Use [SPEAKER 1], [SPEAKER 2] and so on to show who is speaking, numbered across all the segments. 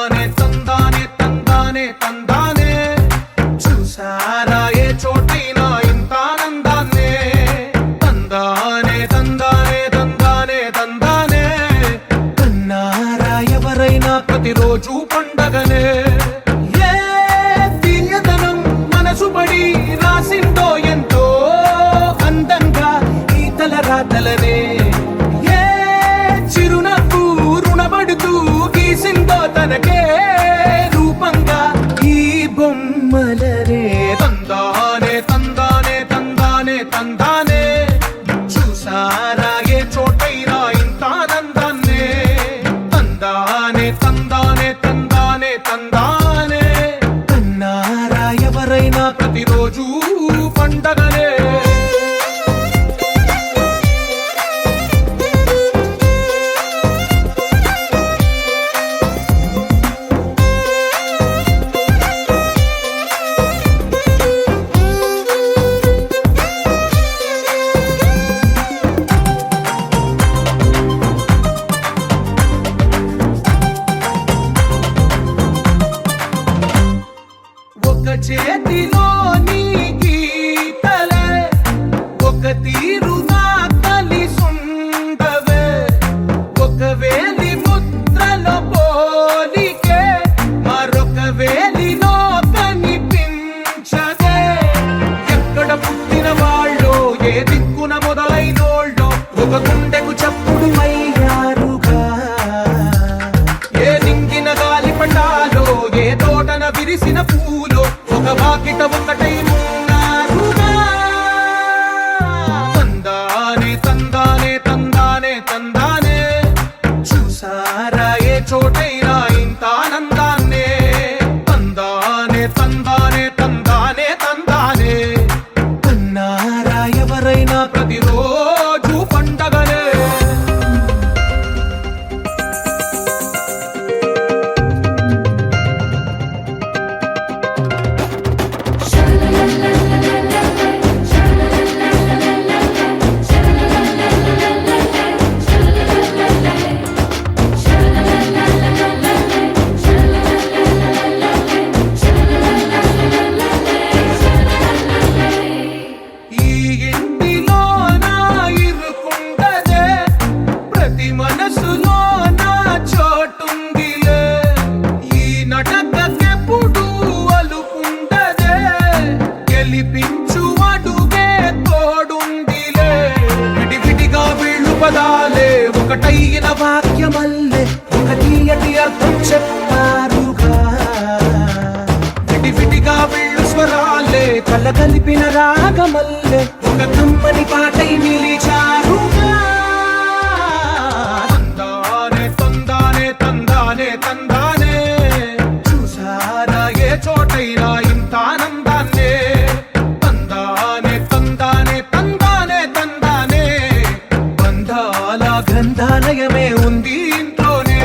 [SPEAKER 1] తందానే తందానే తందానే తందానే చూసారా ఏ చోటైనా ఇంత ఆనందాన్నే తందానే తందానే తందానే తందానే కన్నారా ఎవరైనా ప్రతిరోజు పండగనే ఏ తీయదనం మనసు పడి రాసిందో ఎంతో అందంగా ఈ తలరాతలనే తనకే రూపంగా ఈ బొమ్మలనే తందానే తందానే తందానే తందానే చూసారా ఏ చోటైనా ఇంత ఆనందాన్నే తందానే తందానే తందానే తందానే కన్నారా ఎవరైనా ప్రతిరోజు పండగనే చేతిలో నీ గీతలే ఒక తీరుగా కలిసుండవే ఒక వేలి ముద్రలో పోలికే మరొక వేలిలో కనిపించదే ఎక్కడ పుట్టిన వాళ్ళో ఏ దిక్కున మొదలైనోళ్ళో ఒక గుండెకు చప్పుడు అయ్యారుగా ఏ నింగిన గాలి పటాలో ఏ తోటన విరిసిన పూలో ఒక వాకిట ఒకటై ఉన్నారుగా తందానే తందానే తందానే తందానే చూసారా ఏ చోటైనా ఇంత ఆనందాన్నే తందానే తందానే తందానే తందానే కన్నారా ఎవరైనా ప్రతిరోజు పండగనే మనసులో నా చోటుందిలే ఈ నటకెప్పుడు అలుకుండదే గెలిపించు అడుగే తోడుందిలే విడివిడిగా వీళ్ళు పదాలే ఒకటైన వాక్యమల్లే ఒక తీయటి అర్థం చెప్పారుగా విడివిడిగా వీళ్ళు స్వరాలే కలగలిపిన రాగమల్లే ఒక కమ్మని పాటై నిలిచారుగా తందానే చూసారా ఏ చోటైనా ఇంత ఆనందాన్నే తందానే తందానే తందానే తందానే బంధాల గ్రంథాలయమే ఉంది ఇంట్లోనే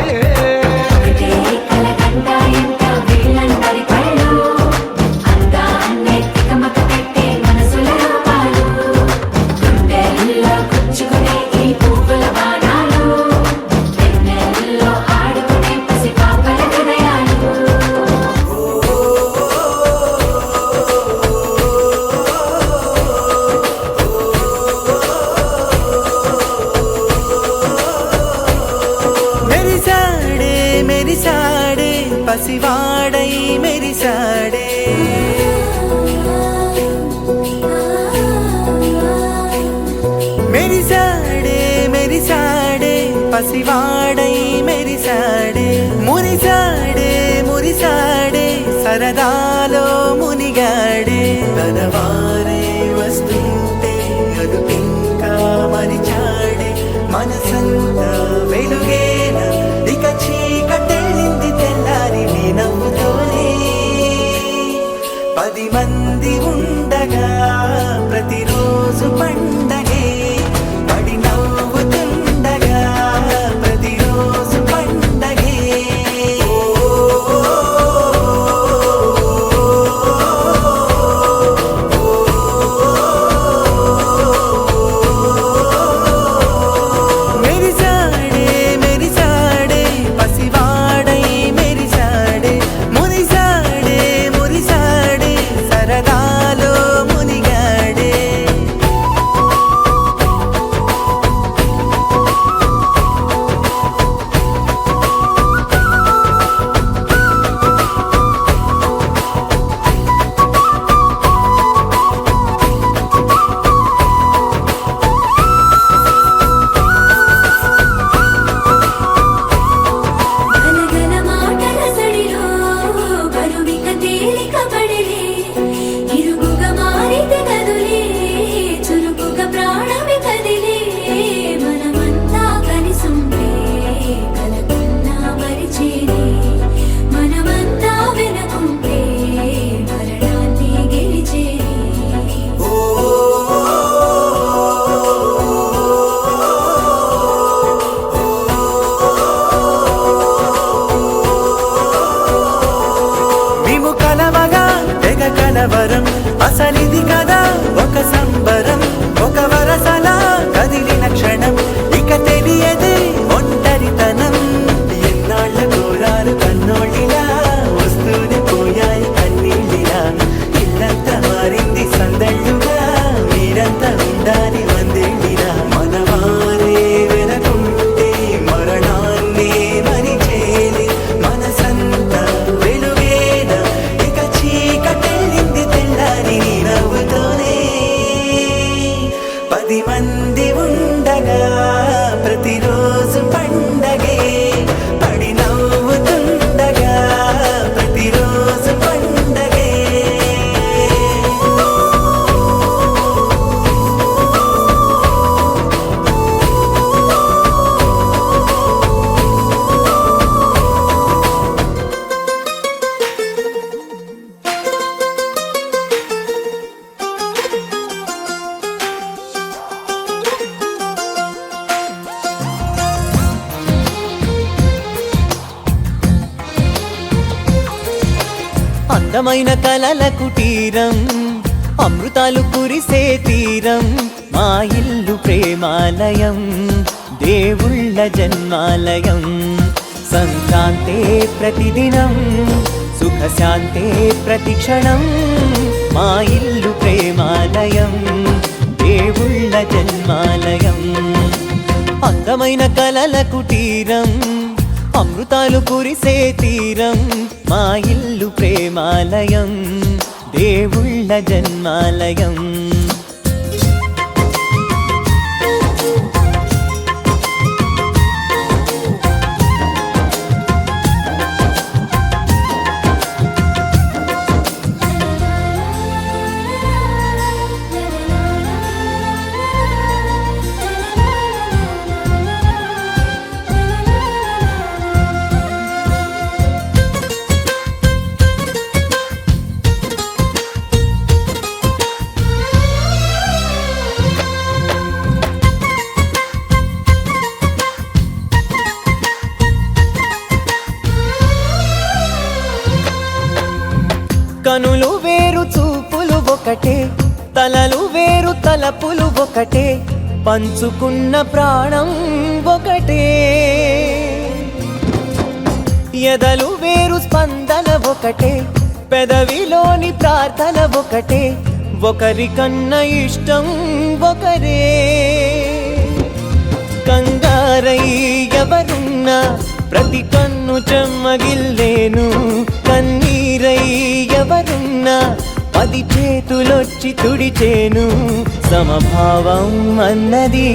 [SPEAKER 2] పసివాడై మెరిసాడే మెరిసాడే మెరిసాడే పసివాడై మెరిసాడే మురిసాడే మురిసాడే సరదాలో మునిగాడే తనవారే వస్తుంటే అదుపింకా మరిచాడే మనసంతా వెలుగేనా ఇక చీకటెళ్ళింది తెల్లారి నీ నవ్వుతోనే 10 మంది ఉండగా ప్రతిరోజు పండగే పడి నవ్వుతుండగా ప్రతిరోజు పండగే మెరిసాడే మెరిసాడే పసివాడై మెరిసాడే కలవరం అసలిది కదా ఒక సంబరం ఒక వరసలా కదిలిన క్షణం ఇక తెలియదే ఒంటరితనం ఎన్నాళ్ళ కోరారు కన్నోళ్ళిలా వస్తూనే పోయాయి కన్నీళ్ళిలా ఇల్లంతా మారింది సందళ్ళుగా మీరంతా ఉండాలి వందేళ్ళిలా మనవారే వెనకుంటే మరణాన్నే మరిచేలి మనసంతా వెలుగేన ఇక చీకటెళ్ళింది తెల్లారి నీ నవ్వుతోనే 10 మంది ఉండగా ప్రతిరోజు పండగే పడి నవ్వుతుండగా ప్రతిరోజు పండగే అందమైన కలల కుటీరం అమృతాలు కురిసే తీరం మా ఇల్లు ప్రేమాలయం దేవుళ్ళ జన్మాలయం సంక్రాంతే ప్రతిదినం సుఖశాంతే ప్రతిక్షణం మా ఇల్లు ప్రేమాలయం దేవుళ్ళ జన్మాలయం అందమైన కలల కుటీరం అమృతాలు కురిసే తీరం మా ఇల్లు ప్రేమాలయం దేవుళ్ళ జన్మాలయం కనులు వేరు చూపులు ఒకటే తలలు వేరు తలపులు ఒకటే పంచుకున్న ప్రాణం ఒకటే ఎదలు వేరు స్పందన ఒకటే పెదవిలోని ప్రార్థన ఒకటే ఒకరికన్నా ఇష్టం ఒకరే కంగారై ఎవరున్నా ప్రతి కన్ను చెమ్మగిల్లేను కన్నీరై ఎవరున్నా 10 చేతులొచ్చి తుడిచేను సమభావం అన్నది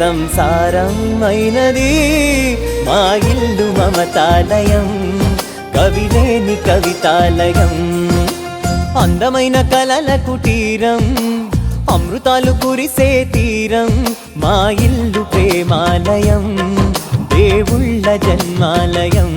[SPEAKER 2] సంసారం అయినది మా ఇల్లు మమతాలయం కవిలేని కవితాలయం అందమైన కలల కుటీరం అమృతాలు కురిసే తీరం మా ఇల్లు ప్రేమాలయం దేవుళ్ళ జన్మాలయం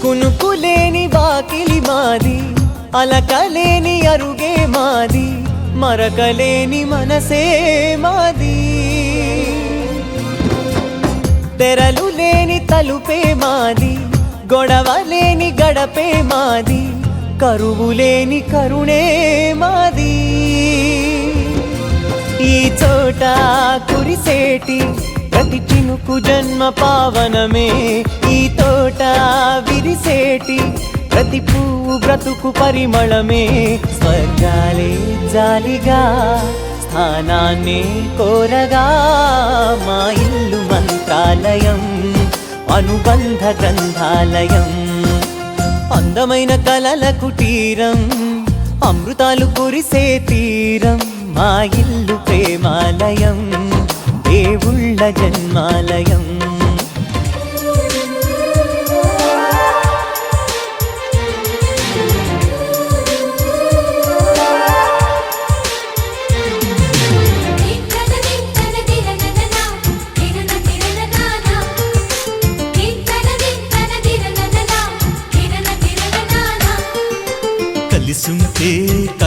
[SPEAKER 2] కునుకులేని వాకిలి మాది అలకలేని అరుగే మాది మరకలేని మనసే మాది తెరలు లేని తలుపే మాది గొడవ లేని గడపే మాది కరువు లేని కరుణే మాది ఈ చోట కురిసేటి ప్రతి చినుకు జన్మ పావనమే ఈ తోట విరిసేటి ప్రతి పువ్వు బ్రతుకు పరిమళమే స్వర్గాలే జాలిగా స్థానాన్ని కోరగా మా ఇల్లు మంత్రాలయం అనుబంధ గ్రంథాలయం అందమైన కలల కుటీరం అమృతాలు కురిసే తీరం మా ఇల్లు ప్రేమాలయం దేవుళ్ళ జన్మాలయం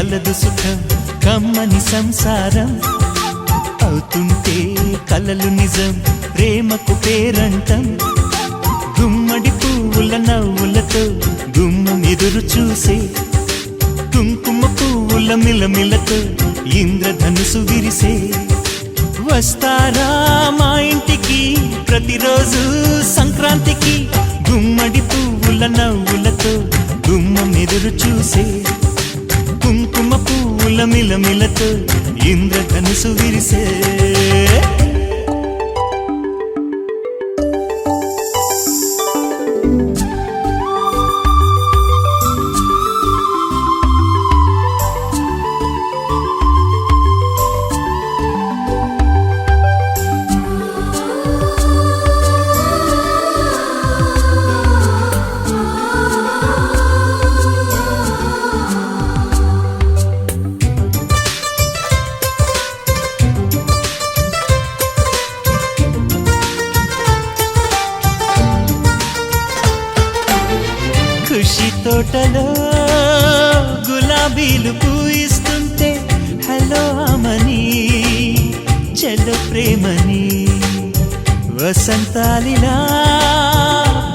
[SPEAKER 2] కలదు సుఖం కమ్మని సంసారం అవుతుంటే కలలు నిజం ప్రేమకు పేరంటం గుమ్మడి పువ్వుల నవ్వులతో గుమ్మం ఎదురు చూసే కుంకుమ పువ్వుల మిలమిలతో ఇంద్రధనుసు విరిసే వస్తారా మా ఇంటికి ప్రతిరోజు సంక్రాంతికి గుమ్మడి పువ్వుల నవ్వులతో గుమ్మం ఎదురు చూసే కుంకుమ పువ్వుల మిలమిలతో ఇంద్రధనుసు విరిసే ఖుషి తోటలో గులాబీలు పూయిస్తుంటే హలో అమని చెల్లో ప్రేమని వసంతాలిలా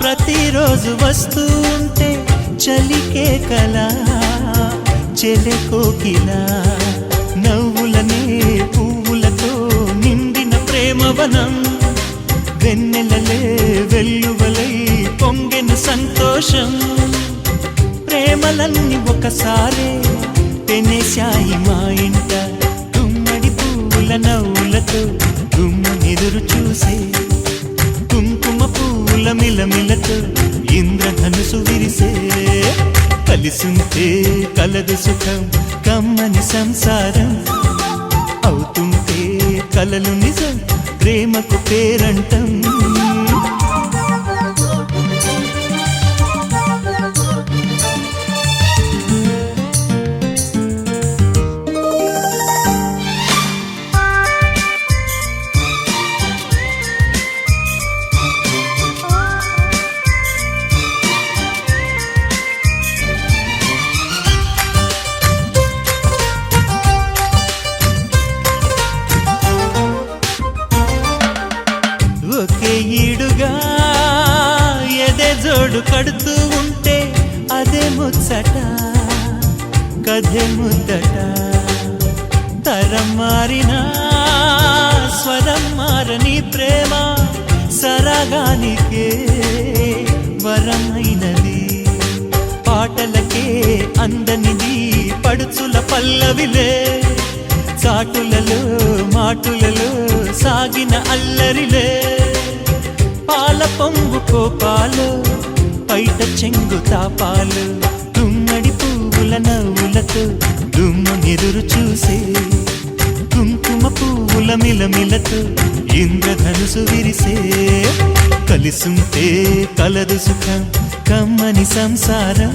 [SPEAKER 2] ప్రతిరోజు వస్తూ ఉంటే చలికే కలా చెలె కోకిలా నవ్వులనే పువ్వులతో నిండిన ప్రేమవనం వెన్నెలలే వెల్లువలై పొంగెను సంతోషం ప్రేమలన్నీ ఒకసారే పెనేశాయి మా ఇంట గుమ్మడి పువ్వుల నవ్వులతో గుమ్మనెదురు చూసే కుంకుమ పువ్వుల మిలమిలతో ఇంద్రధనుసు విరిసే కలిసుంటే కలదు సుఖం కమ్మని సంసారం అవుతుంటే కలలు నిజం ప్రేమకు పేరంటం ఒకే ఈడుగా ఎదే జోడు కడుతూ ఉంటే అదే ముచ్చట కథే ముద్దట తరం మారినా స్వరం మారని ప్రేమ సరగానికే వరమైనది పాటలకే అందనిది పడుచుల పల్లవిలే చాటులలో మాటులలో సాగిన అల్లరిలే పాల పొంగు కోపాలు పైట చెంగు తాపాలు గుమ్మడి పువ్వుల నవ్వులతో గుమ్మనెదురు చూసే కుంకుమ పువ్వుల మిలమిలతో ఇంద్రధనుసు విరిసే కలిసుంటే కలదు సుఖం కమ్మని సంసారం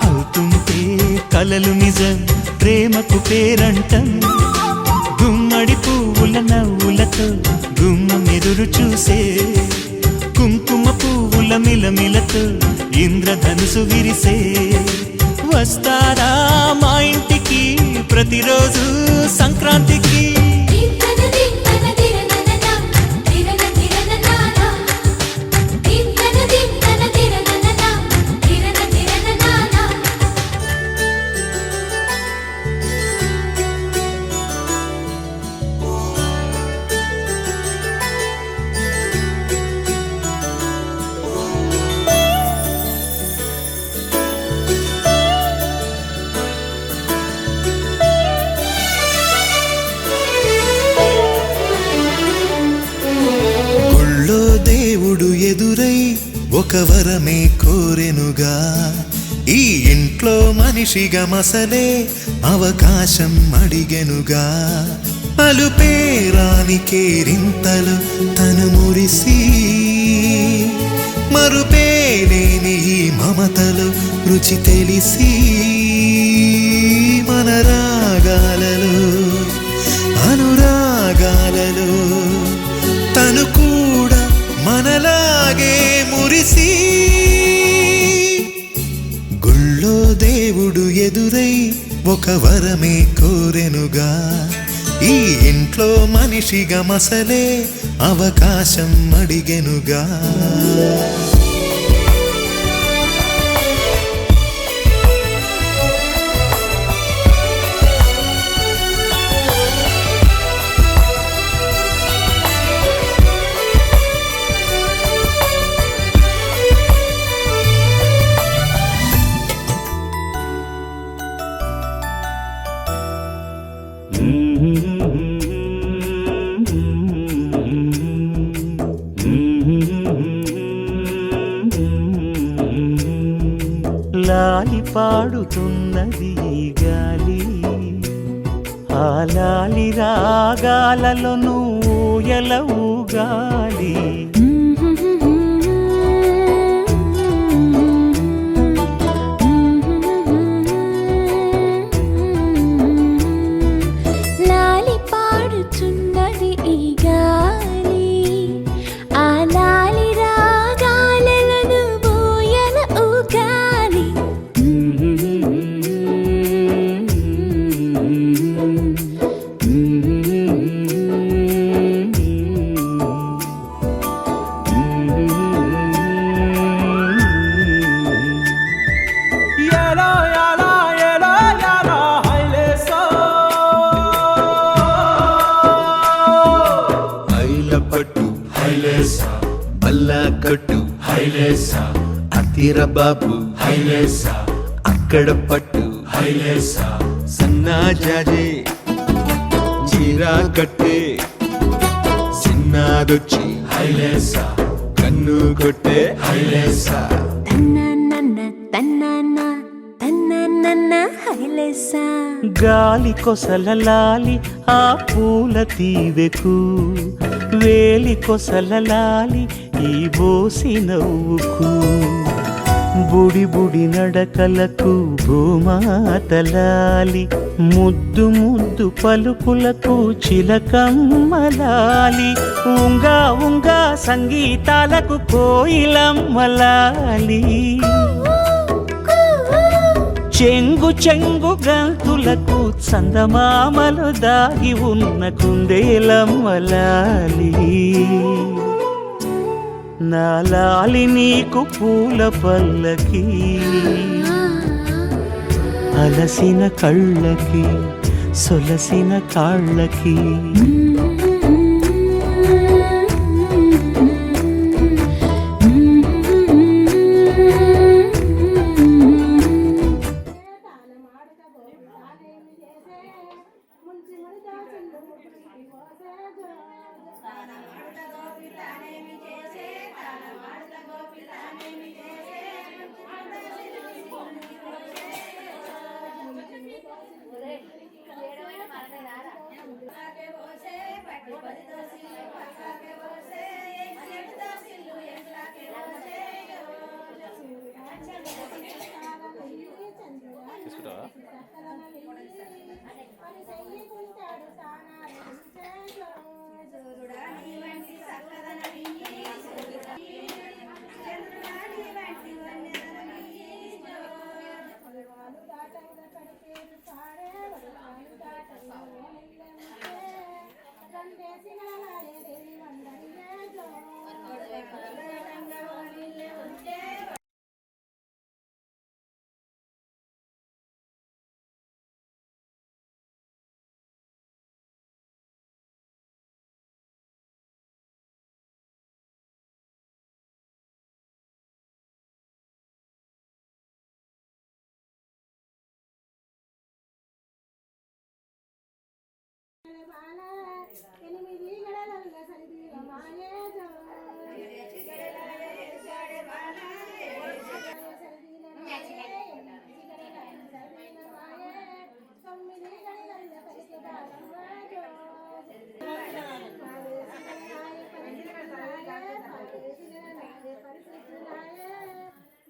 [SPEAKER 2] అవుతుంటే కలలు నిజం ప్రేమకు పేరంటం గుమ్మడి పువ్వుల నవ్వులతో గుమ్మం ఎదురు చూసే కుంకుమ పువ్వుల మిలమిలతో ఇంద్రధనుసు విరిసే వస్తారా మా ఇంటికి ప్రతిరోజు సంక్రాంతికి
[SPEAKER 3] ఎదురై ఒక వరమే కోరెనుగా ఈ ఇంట్లో మనిషిగా మసలే అవకాశం అడిగెనుగా అలుపేరాని కేరింతలు తను మురిసి మరుపేలేని ఈ మమతలు రుచి తెలిసి మన రాగాలలో అనురాగాలలో తను కూడా మనలాగే మురిసి గుళ్ళో దేవుడు ఎదురై ఒక వరమే కోరెనుగా ఈ ఇంట్లో మనిషిగా మసలే అవకాశం అడిగెనుగా
[SPEAKER 2] లాలి పాడుతున్నది ఈ గాలి ఆ లాలి రాగాలలో నువ్వు ఎలా ఊగాలి
[SPEAKER 4] లాలి పాడుచున్నది ఈ గాలి ఆ లాలి రాగాలను బోయల ఊగాలి
[SPEAKER 1] పట్టు హైలేసా బల్లా కట్టు హైలేసా అతిర బాబు హైలేసా అక్కడ పట్టు హైలేసా సన్నా జాజే చీరా కట్టే సిన్నాదొచ్చి హైలేసా కన్ను కొట్టే హైలేసా
[SPEAKER 4] తన్నన్న తన్నన్న తన్నన్న హైలేసా
[SPEAKER 2] గాలి కొసల లాలి ఆ పూల తీవెకు వేలి కొసల లాలి ఈ బోసి నవ్వుకు బుడి బుడి నడకలకు భూమాతలాలి ముద్దు ముద్దు పలుకులకు చిలకమ్మలాలి ఉంగా ఉంగా సంగీతాలకు కోయిలమ్మలాలి చెంగు చెంగు గంతులకు చందమామలు దాగి ఉన్న కుందేలమ్మలాలి నా లాలి నీకు పూల పల్లకి అలసిన కళ్ళకి సొలసిన కాళ్ళకి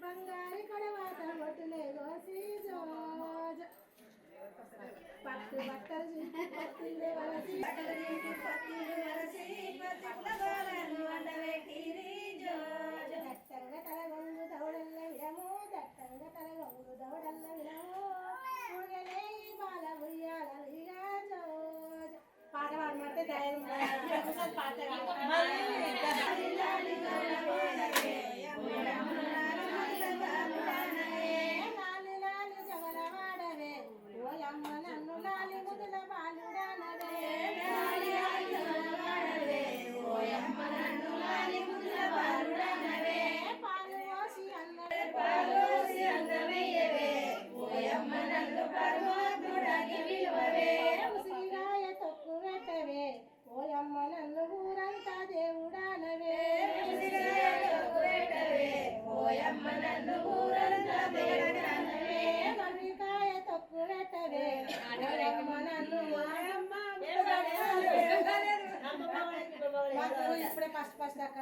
[SPEAKER 5] బంగారు కడవాత బొట్టులే గోసి పట్టు బట్టలు పట్టిందే వలసి ఇప్పుడే ఫస్ట్ అక్క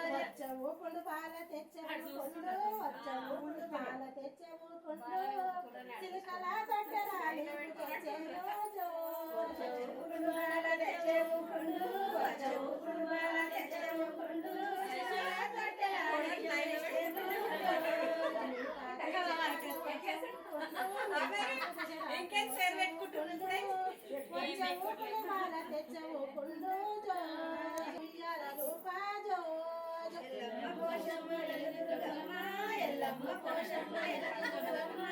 [SPEAKER 5] వచ్చవు కొండు పాల తెచ్చవు కొండు వచ్చవు కొండు పాల తెచ్చవు కొండు చిలుకల తొట్టరాలి తెచ్చవు రోజు కొండు పాల తెచ్చవు కొండు వచ్చవు కొండు పాల తెచ్చవు కొండు చిలుకల తొట్టరాలి ఇంకేం సేర్ పెట్టుకుంటుండే వచ్చవు కొండు పాల తెచ్చవు కొండు జో ఉయ్యాల రూపాజో ఎల్లమ్మ కోశమ్మ ఎల్లమ్మ ఎల్లమ్మ కోశమ్మ ఎల్లమ్మ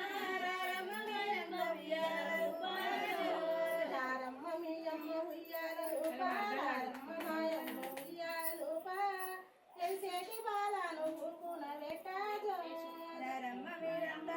[SPEAKER 5] రారమ్మ మీయమ్మ ఉయ్యాల రూపాజో రారమ్మ మీయమ్మ ఉయ్యాల రూపా రారమ్మ మాయమ్మ ఉయ్యాల రూపా తెలిసేటి బాలను ఊపున పెట్టాజో రారమ్మ మీరమ్మ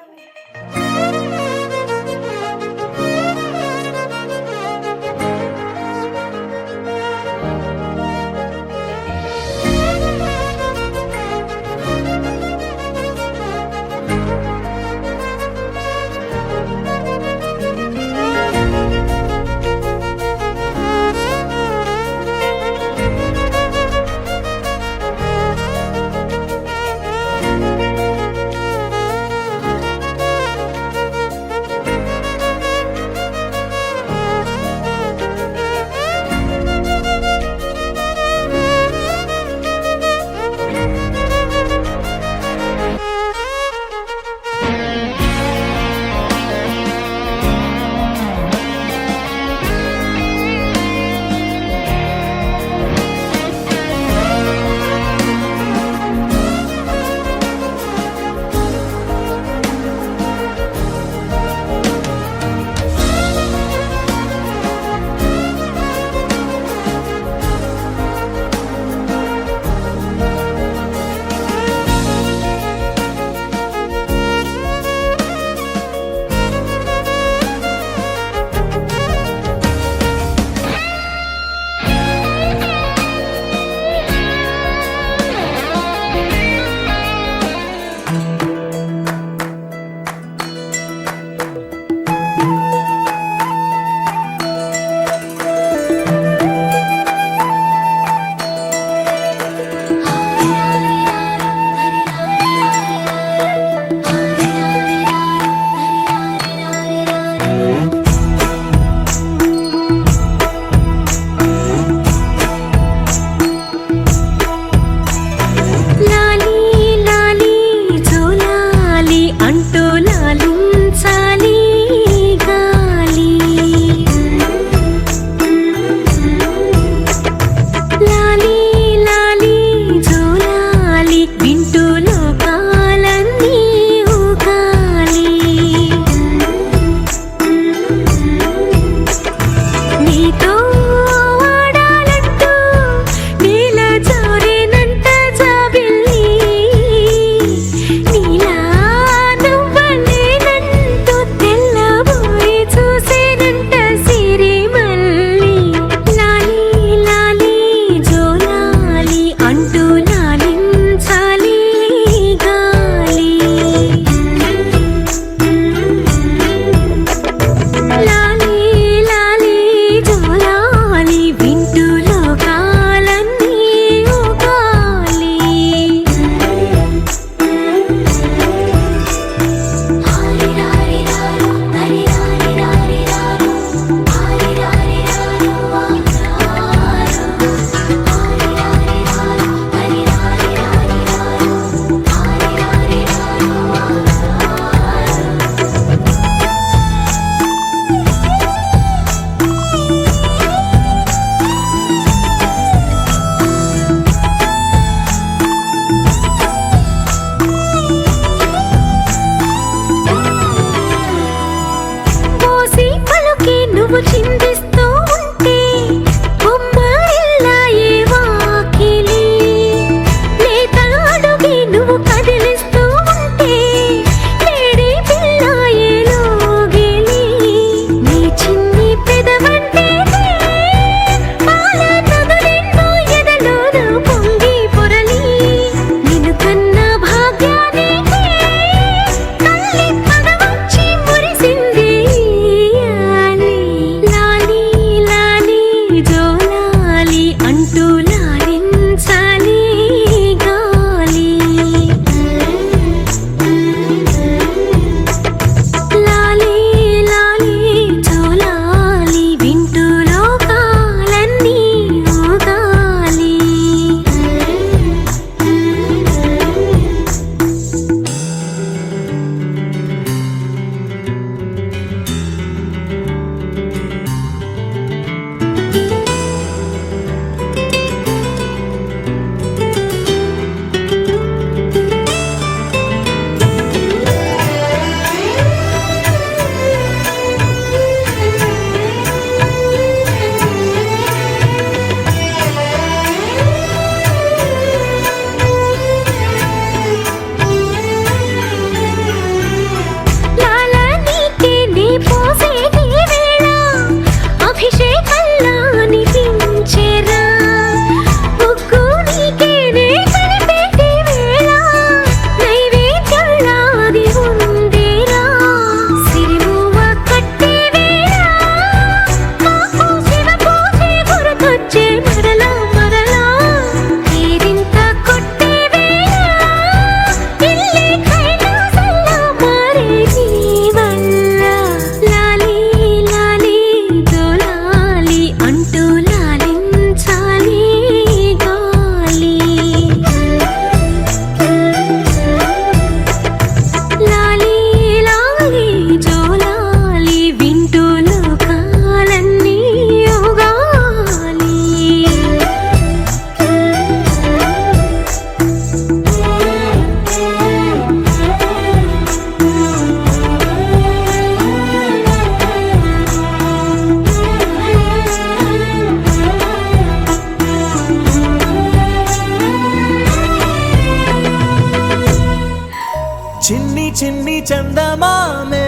[SPEAKER 2] చందమామే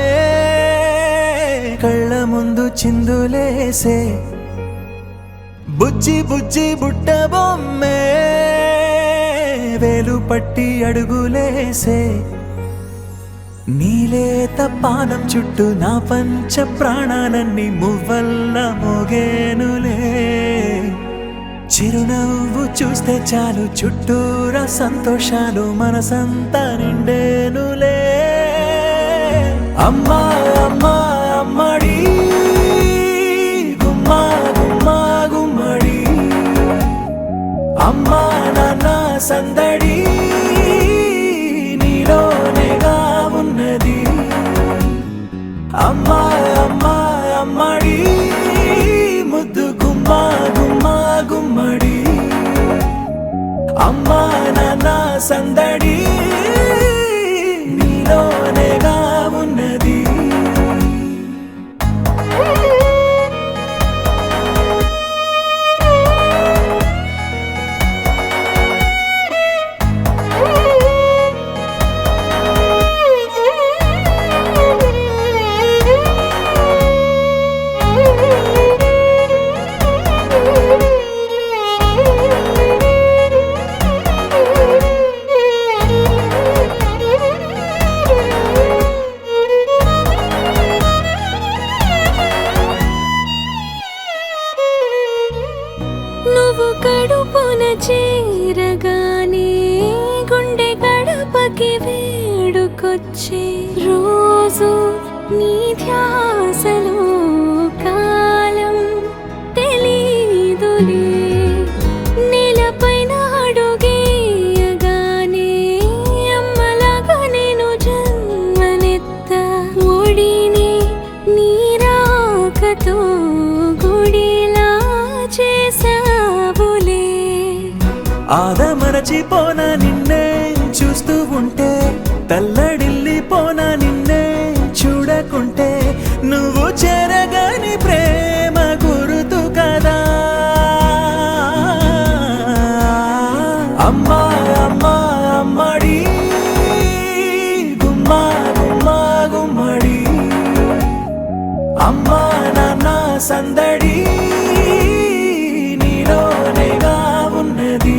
[SPEAKER 2] కళ్ళ ముందు చిందులేసే బుజ్జి బుజ్జి బుట్ట బొమ్మే వేలు పట్టి అడుగులేసే నీలేత పానం చుట్టూ నా పంచ ప్రాణాలన్నీ మువ్వల్ల మోగేనులే చిరునవ్వు చూస్తే చాలు చుట్టూరా సంతోషాలు మనసంతా నిండేనులే అమ్మా అమ్మా అమ్మడి గుమ్మా గుమ్మా గుమ్మడి అమ్మా నాన్న సందడి నీలోనేగా ఉన్నది అమ్మా అమ్మా అమ్మడి ముద్దు గుమ్మా గుమ్మా గుమ్మడి అమ్మా నాన్న సందడి నీలోనేగా ఉన్నది
[SPEAKER 4] నువ్వు కడుపున చేరగానే గుండె గడపకి వేడుకొచ్చే రోజు నీ ధ్యాసలో కాలం తెలీదులే నేలపైన అడుగేయగానే అమ్మలాగా నేను జన్మనెత్త ఒడిని నీ రాకతో గుడిలా చేసావులే
[SPEAKER 2] ఆదమరచిపోనా నిన్నే చూస్తూ ఉంటే తల్లడిల్లిపోనా నిన్నే చూడకుంటే నువ్వు చెరగని ప్రేమ గురుతు కదా అమ్మా అమ్మా అమ్మడి గుమ్మా గుమ్మా గుమ్మడి అమ్మా నాన్న సందడి నీలోనేగా ఉన్నది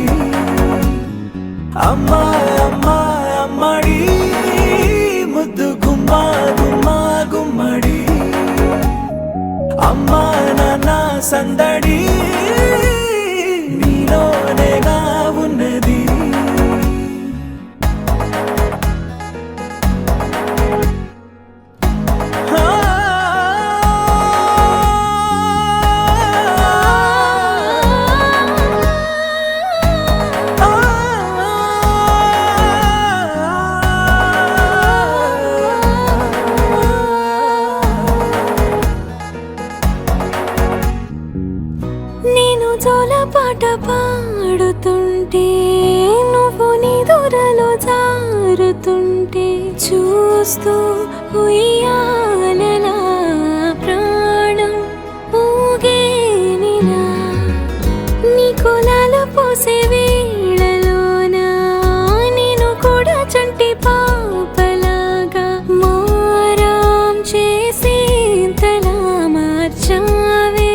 [SPEAKER 2] అమ్మా అమ్మా అమ్మడి ముద్దు గుమ్మా గుమ్మా గుమ్మడి అమ్మా నాన్న సందడి నీలోనేగా ఉన్నది
[SPEAKER 4] నేను జోలపాట పాడుతుంటే నువ్వు నిదురలో జారుతుంటే చూస్తూ ఉయ్యాలలా ప్రాణం ఊగేనిలా నీ కులాల పోసే వేళలోన నేను కూడా చంటి పాపలాగా మారాం చేసేంతలా మార్చావే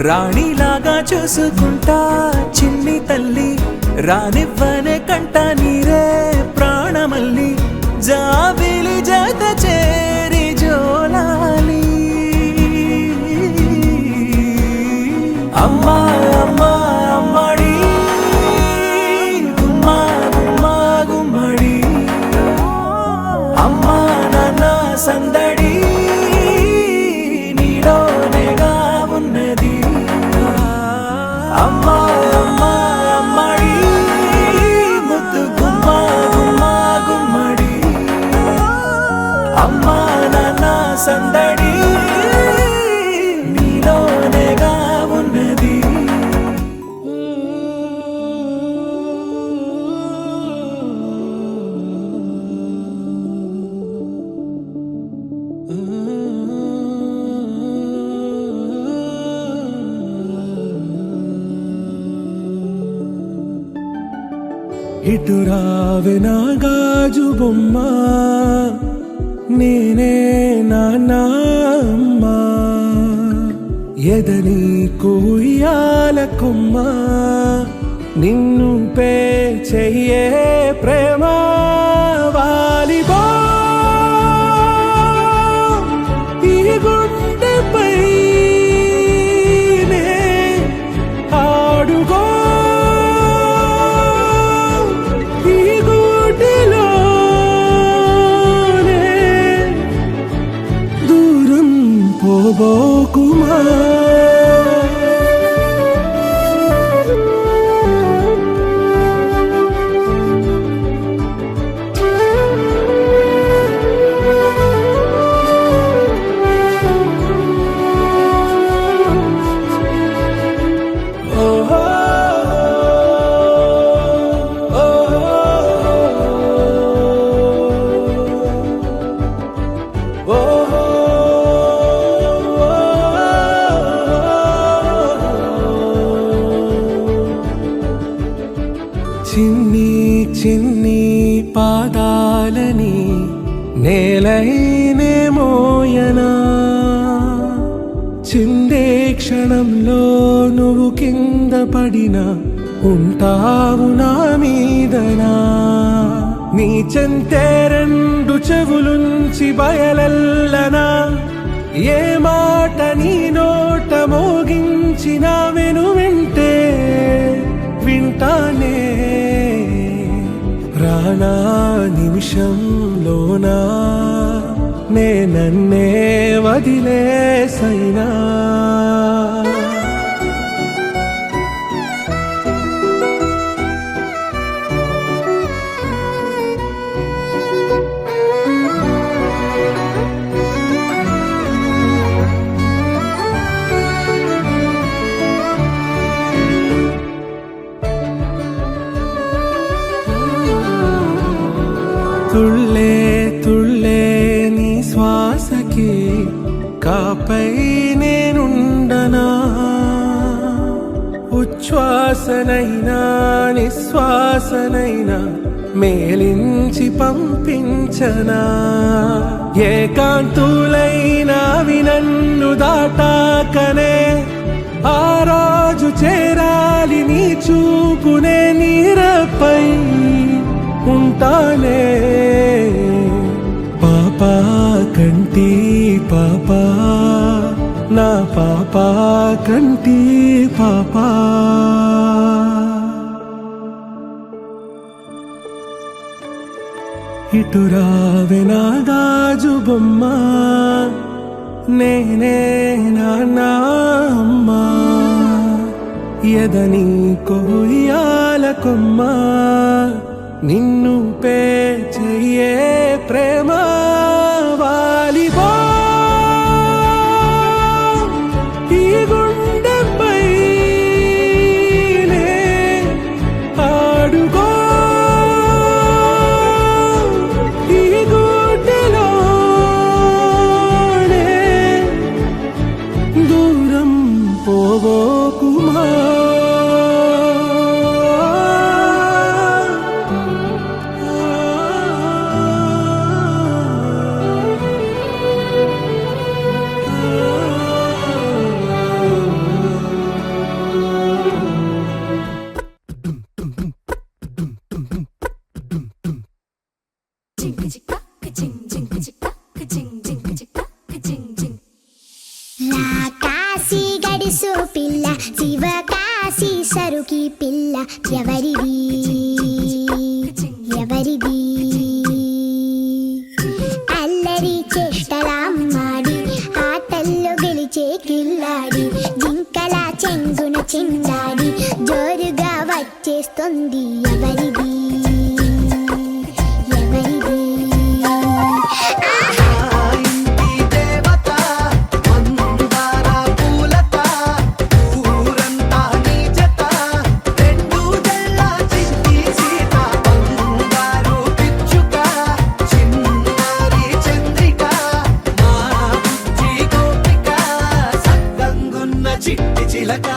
[SPEAKER 2] రాణిలాగా చూసుకుంటా చిన్ని తల్లి రానివ్వనే కంట నీరే ప్రాణమల్లి జాబిలి జత చేరి జోలాలి అమ్మా అమ్మా అమ్మడి గుమ్మా గుమ్మా గుమ్మడి అమ్మా నాన్న సందడి నీలోనేగా ఉన్నది అమ్మా అమ్మా అమ్మడి ముద్దు గుమ్మా గుమ్మా గుమ్మడి అమ్మా నాన్న సందడి నీలోనేగా ఉన్నది ఇటు రావే నా గాజు బొమ్మ నేనే నాన్నమ్మ ఎదని కూయాల కొమ్మ నిన్ను పే చెయ్యే ప్రేమ వాలిబా ఈ గుండెపై నే ఆడుగో ఈ గుడిలోనే దూరం పోబోకుమా చిన్ని చిన్ని పాదాలని నేలైనే మోయనా చిందే క్షణంలో నువ్వు కింద పడినా ఉంటావు నా మీదనా నీ చెంతే రెండు చెవులుంచి బయలెల్లనా ఏ మాట నీ నోట మోగించిన వెను వింటే వింటానే రానా నిమిషంలోనా నే నన్నే వదిలేసైనా తుళ్ళే తుళ్ళే నీ శ్వాసకి కాపై నేనుండనా ఉచ్ఛ్వాసనైనా నిశ్వాసనైనా మేలించి పంపించనా ఏకాంతులైనా వినన్ను దాటాకనే ఆ రాజు చేరాలి నీ చూపునే నీరపై ఉంటానే పాపా కంటి పాపా నా పాపా కంటి పాపా ఇటు రావే నా గాజు బొమ్మ నేనే నాన్నమ్మ ఎదని కొయ్యాల కొమ్మ నిన్ను పే చెయ్యే ప్రేమ వాలిబా ఈ గుండెపై నే ఆడుగో ఈ గుడిలోనే దూరం పోవోకుమా
[SPEAKER 6] కాశీ గడిసు పిల్ల శివ కాశీ సరుకి పిల్ల ఎవరిది ఎవరిది అల్లరి చేష్టలామ్మాడి ఆటల్లో గెలిచే కిల్లాడి జింకల చెంగున చిందాడి జోరుగా వచ్చేస్తుంది ఎవరిది ఎవరిది
[SPEAKER 1] చిట్టి చిలక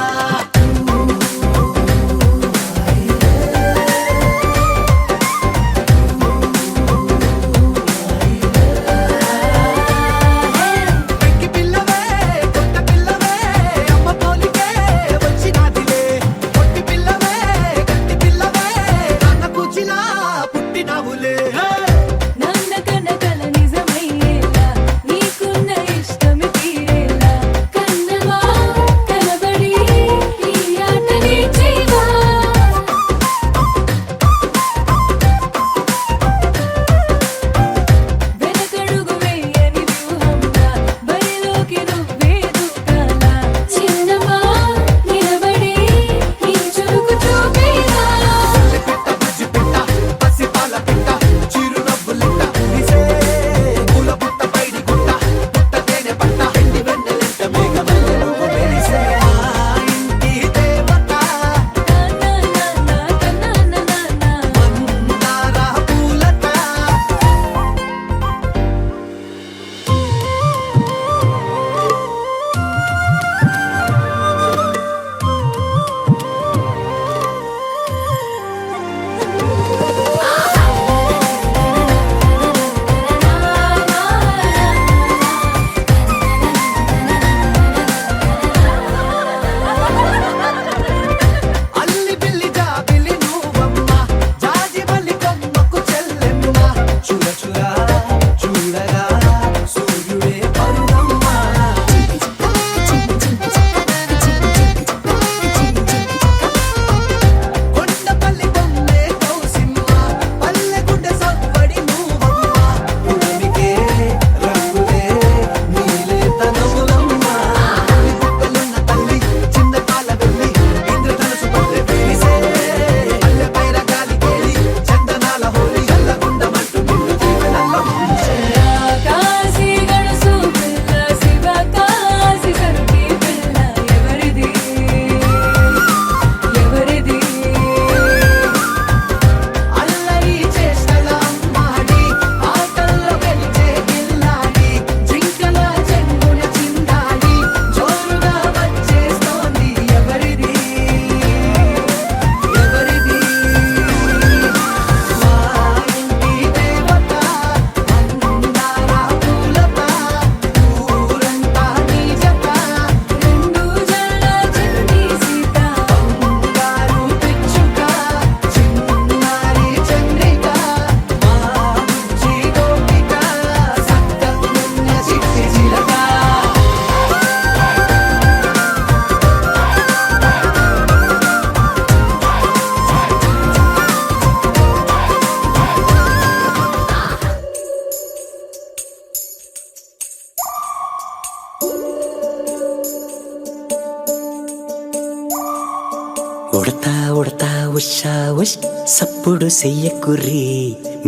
[SPEAKER 7] ఉడతా ఉడతా ఉషా ఉష్ సప్పుడు చెయ్యకుర్రి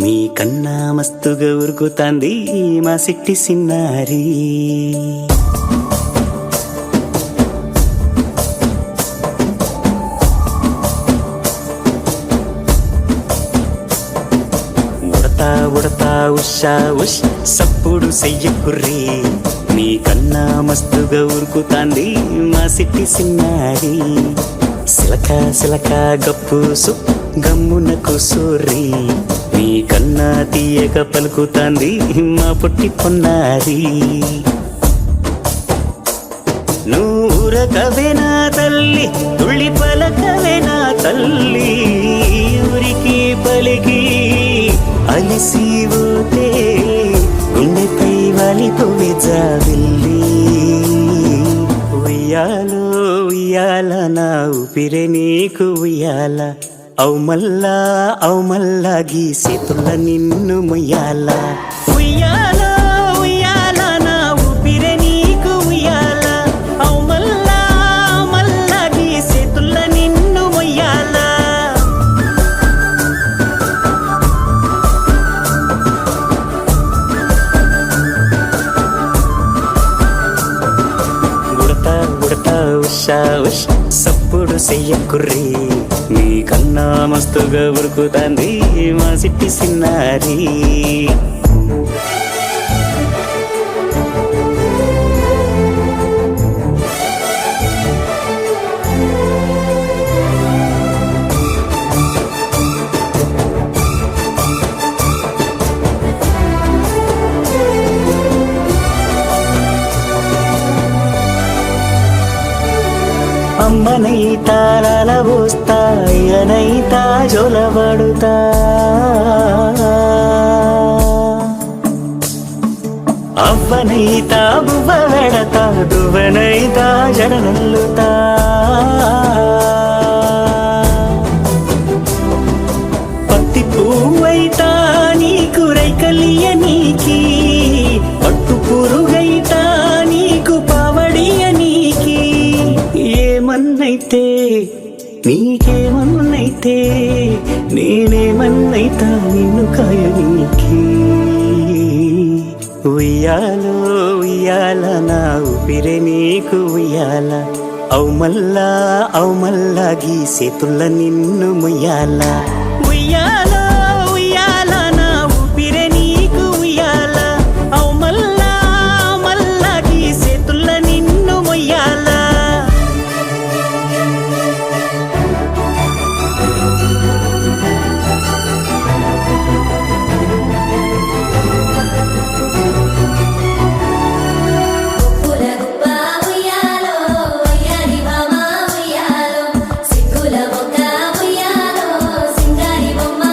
[SPEAKER 7] మీ కన్నా మస్తుగా ఉరుకుతాంది మా సిట్టి సిన్నారి. ఉడతా ఉడతా ఉషా ఉష్ సప్పుడు చెయ్యకుర్రి మీ కన్నా మస్తుగా ఉరుకుతాంది మా సిట్టి సిన్నారి. సిలక సిలక గప్పుసు గమ్మున కూసూరి నీ కన్నా తీయక పలుకుతాంది మా పుట్టి పొన్నారి. నూరకవేనా తల్లి తుళ్ళి పలకవేనా తల్లి ఊరికి పలికి అలిసి పోతే గుండెపై వాలిపోవే జాబిల్లి. ఉయ్యాలో ఉయ్యాల నా ఊపిరే నీకు ఉయ్యాల అవు మల్లా గీ చేతుల నిన్ను ముయ్యాల. ఉయ్యాల ఉయ్యాల నా ఊపిరే నీకు ఉయ్యాల అవు మల్లా గీ చేతుల నిన్ను ముయ్యాల. ఉడతా ఉడతా ఉషా ఉష్ సప్పుడు చెయ్యకుర్రి మీ కన్నా మస్తుగా ఉరుకుతాంది మా సిట్టి సిన్నారి. అమ్మనైతా లలబోస్తా అయ్యనైతా జొలబడుతా అవ్వనైతా బువ్వ వెడతా దువ్వనైతా జడనల్లుతా. పత్తి పువ్వైతా నీకు రైకలియ నీకి పట్టు పురుగైతా నీకు పావడియ నీకి. ఏమన్నైతే నీకేమన్నైతే నేనేమన్నైతా నిన్ను కాయనీకి. ఉయ్యాలో ఉయ్యాల నా ఊపిరే నీకు ఉయ్యాల అవు మల్లా గీ చేతుల నిన్ను ముయ్యాల. ఉయ్యాల ఉయ్యాల నా ఊపిరే నీకు ఉయ్యాల అవు మల్లా గీ చేతుల నిన్ను ముయ్యాల.
[SPEAKER 4] ఉయ్యాలో సింగారి బొమ్మ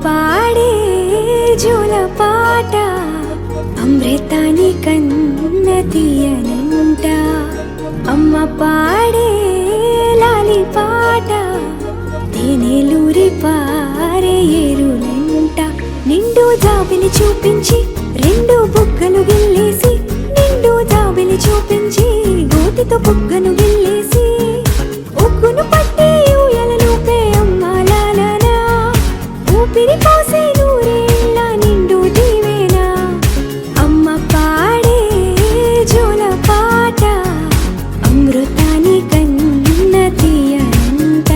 [SPEAKER 4] పాడే జోల పాట అమృతాని కన్న తీయనంట అమ్మ పాడే లాలి పాట తేనెలూరి పారే ఏరులంట నిండు జాబిలి చూపించి రెండు బుగ్గలు గిల్లేసి నిండు జాబిలి చూపించి గోతితో బుగ్గను గిల్లేసి ఉగ్గును పట్టి ఊయలను పే అమ్మ లాలనా ఊపిరి పోసే నూరేళ్ళ నిండు దీవేనా అమ్మ పాడే జోల పాట అమృతాని కన్న తీయంట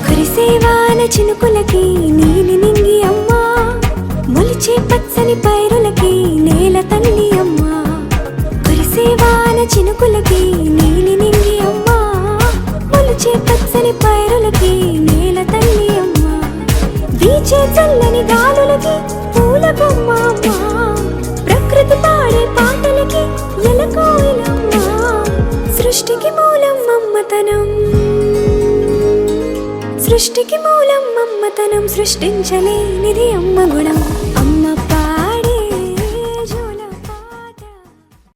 [SPEAKER 4] కురిసేవాన చినుకులకి నీలి నింగి అమ్మా మొలిచే పచ్చని పైరులకి నేల తల్లి అమ్మా కురిసేవాన చినుకులకి నీలి నింగి అమ్మా మొలిచే పచ్చని పైరులకి నేల తల్లి అమ్మా వీచే చల్లని గాలులకి పూల బొమ్మ అమ్మా ప్రకృతి పాడే పాటలకి ఎలకోయిలమ్మా సృష్టికి మూలం మమ్మతనం సృష్టికి మూలం మమ్మతనం సృష్టించలేనిది అమ్మ గుణం అమ్మ